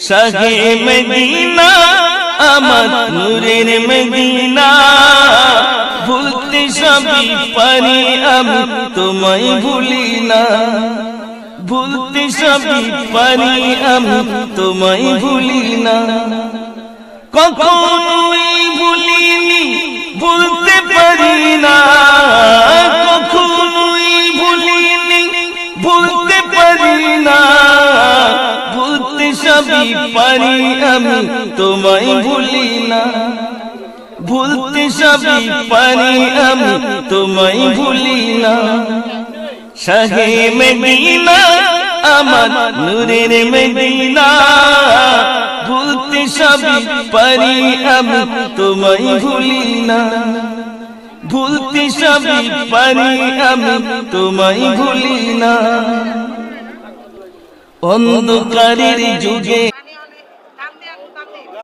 শাহে Medina আমার নূরের Medina, ভুলতে সবই পারি আমি তোমায় ভুলি না, ভুলতে সবই পারি আমি তোমায় ভুলি না। কখনোই ভুলিনি ভুলতে পারি না, কখনোই ভুলিনি ভুলতে পারি না, ভুলতে সবই পারি আমি তোমায় ভুলি না, ভুলতে সবই পারি আমি তোমায় ভুলি না। শাহে মদিনা আমার নূরের মদিনা, ভুলতে সবই পারি আমি তোমায় ভুলি না, ভুলতে সবই পারি আমি তোমায় ভুলি না। অন্ধকারের যুগে